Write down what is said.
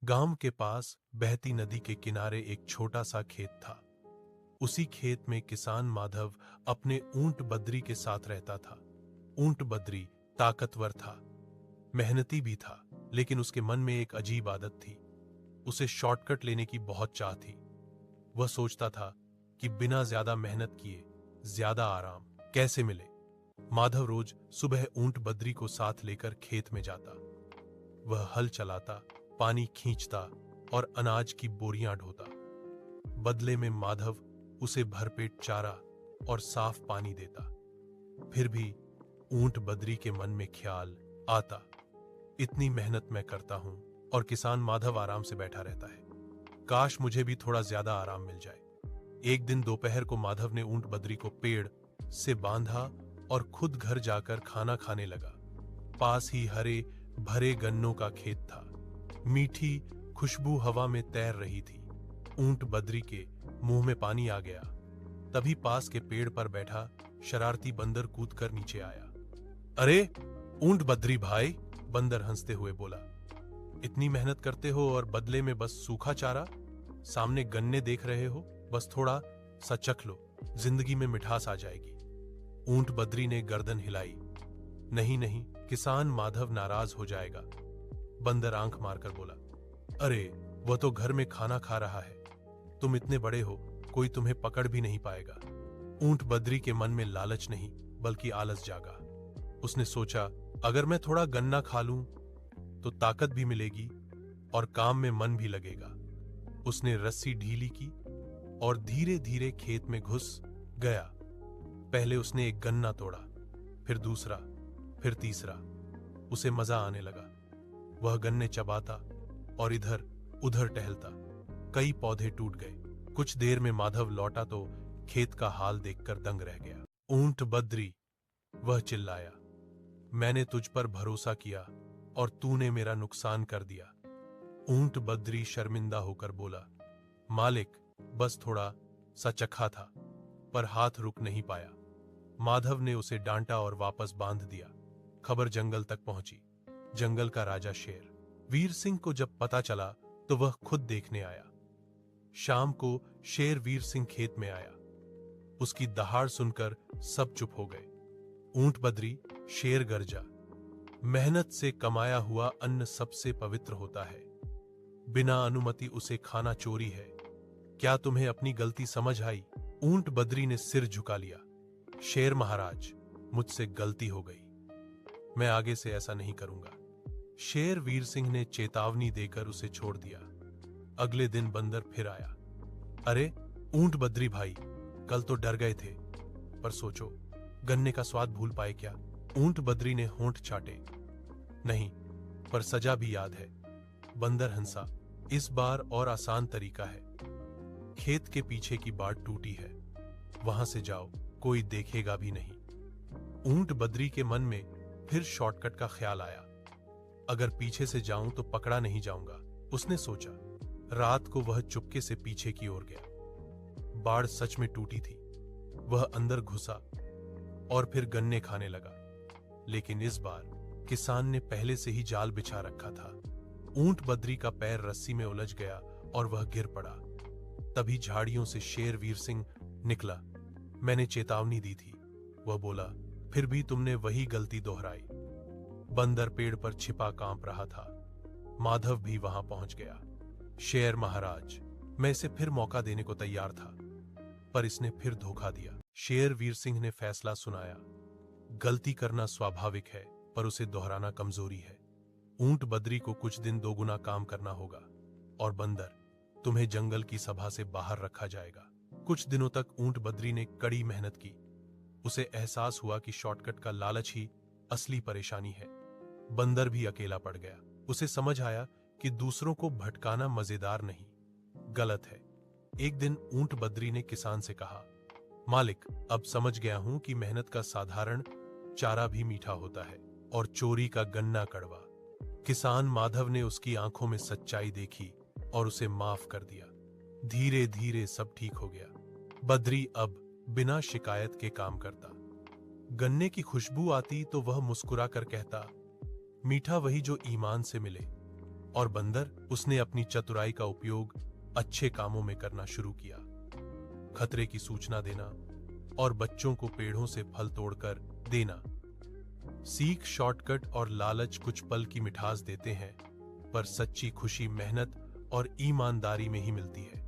गांव के पास बहती नदी के किनारे एक छोटा सा खेत था। उसी खेत में किसान माधव अपने ऊंट बद्री के साथ रहता था। ऊंट बद्री ताकतवर था, मेहनती भी था, लेकिन उसके मन में एक अजीब आदत थी। उसे शॉर्टकट लेने की बहुत चाह थी। वह सोचता था कि बिना ज्यादा मेहनत किए ज्यादा आराम कैसे मिले। माधव रोज सुबह ऊंट बद्री को साथ लेकर खेत में जाता। वह हल चलाता, पानी खींचता और अनाज की बोरियां ढोता। बदले में माधव उसे भरपेट चारा और साफ पानी देता। फिर भी ऊंट बद्री के मन में ख्याल आता, इतनी मेहनत मैं करता हूं और किसान माधव आराम से बैठा रहता है। काश मुझे भी थोड़ा ज्यादा आराम मिल जाए। एक दिन दोपहर को माधव ने ऊंट बद्री को पेड़ से बांधा और खुद घर जाकर खाना खाने लगा। पास ही हरे भरे गन्नों का खेत था। मीठी खुशबू हवा में तैर रही थी। ऊंट बद्री के मुंह में पानी आ गया। तभी पास के पेड़ पर बैठा शरारती बंदर कूदकर नीचे आया। अरे ऊंट बद्री भाई, बंदर हंसते हुए बोला, इतनी मेहनत करते हो और बदले में बस सूखा चारा? सामने गन्ने देख रहे हो, बस थोड़ा सा चख लो, जिंदगी में मिठास आ जाएगी। ऊंट बद्री ने गर्दन हिलाई। नहीं नहीं, किसान माधव नाराज हो जाएगा। बंदर आंख मारकर बोला, अरे वह तो घर में खाना खा रहा है, तुम इतने बड़े हो, कोई तुम्हें पकड़ भी नहीं पाएगा। ऊंट बद्री के मन में लालच नहीं बल्कि आलस जागा। उसने सोचा, अगर मैं थोड़ा गन्ना खा लूं तो ताकत भी मिलेगी और काम में मन भी लगेगा। उसने रस्सी ढीली की और धीरे धीरे खेत में घुस गया। पहले उसने एक गन्ना तोड़ा, फिर दूसरा, फिर तीसरा। उसे मजा आने लगा। वह गन्ने चबाता और इधर उधर टहलता। कई पौधे टूट गए। कुछ देर में माधव लौटा तो खेत का हाल देखकर दंग रह गया। ऊंट बद्री, वह चिल्लाया, मैंने तुझ पर भरोसा किया और तूने मेरा नुकसान कर दिया। ऊंट बद्री शर्मिंदा होकर बोला, मालिक, बस थोड़ा सा चखा था, पर हाथ रुक नहीं पाया। माधव ने उसे डांटा और वापस बांध दिया। खबर जंगल तक पहुंची। जंगल का राजा शेर वीर सिंह को जब पता चला तो वह खुद देखने आया। शाम को शेर वीर सिंह खेत में आया। उसकी दहाड़ सुनकर सब चुप हो गए। ऊंट बद्री, शेर गरजा, मेहनत से कमाया हुआ अन्न सबसे पवित्र होता है। बिना अनुमति उसे खाना चोरी है। क्या तुम्हें अपनी गलती समझ आई? ऊंट बद्री ने सिर झुका लिया। शेर महाराज, मुझसे गलती हो गई, मैं आगे से ऐसा नहीं करूंगा। शेर वीर सिंह ने चेतावनी देकर उसे छोड़ दिया। अगले दिन बंदर फिर आया। अरे ऊंट बद्री भाई, कल तो डर गए थे, पर सोचो, गन्ने का स्वाद भूल पाए क्या? ऊंट बद्री ने होंठ चाटे। नहीं, पर सजा भी याद है। बंदर हंसा, इस बार और आसान तरीका है। खेत के पीछे की बाट टूटी है, वहां से जाओ, कोई देखेगा भी नहीं। ऊंट बद्री के मन में फिर शॉर्टकट का ख्याल आया। अगर पीछे से जाऊं तो पकड़ा नहीं जाऊंगा, उसने सोचा। रात को वह चुपके से पीछे की ओर गया। बाड़ सच में टूटी थी। वह अंदर घुसा और फिर गन्ने खाने लगा। लेकिन इस बार किसान ने पहले से ही जाल बिछा रखा था। ऊंट बद्री का पैर रस्सी में उलझ गया और वह गिर पड़ा। तभी झाड़ियों से शेर वीर सिंह निकला। मैंने चेतावनी दी थी, वह बोला, फिर भी तुमने वही गलती दोहराई। बंदर पेड़ पर छिपा कांप रहा था। माधव भी वहां पहुंच गया। शेर महाराज, मैं इसे फिर मौका देने को तैयार था, पर इसने फिर धोखा दिया। शेर वीर सिंह ने फैसला सुनाया, गलती करना स्वाभाविक है, पर उसे दोहराना कमजोरी है। ऊंट बद्री को कुछ दिन दोगुना काम करना होगा, और बंदर, तुम्हें जंगल की सभा से बाहर रखा जाएगा। कुछ दिनों तक ऊंट बद्री ने कड़ी मेहनत की। उसे एहसास हुआ कि शॉर्टकट का लालच ही असली परेशानी है। बंदर भी अकेला पड़ गया। उसे समझ आया कि दूसरों को भटकाना मजेदार नहीं, गलत है। एक दिन ऊंट बद्री ने किसान से कहा, मालिक, अब समझ गया हूं कि मेहनत का साधारण चारा भी मीठा होता है और चोरी का गन्ना कड़वा। किसान माधव ने उसकी आंखों में सच्चाई देखी और उसे माफ कर दिया। धीरे धीरे सब ठीक हो गया। बद्री अब बिना शिकायत के काम करता। गन्ने की खुशबू आती तो वह मुस्कुरा कर कहता, मीठा वही जो ईमान से मिले। और बंदर उसने अपनी चतुराई का उपयोग अच्छे कामों में करना शुरू किया। खतरे की सूचना देना और बच्चों को पेड़ों से फल तोड़कर देना। सीख, शॉर्टकट और लालच कुछ पल की मिठास देते हैं, पर सच्ची खुशी मेहनत और ईमानदारी में ही मिलती है।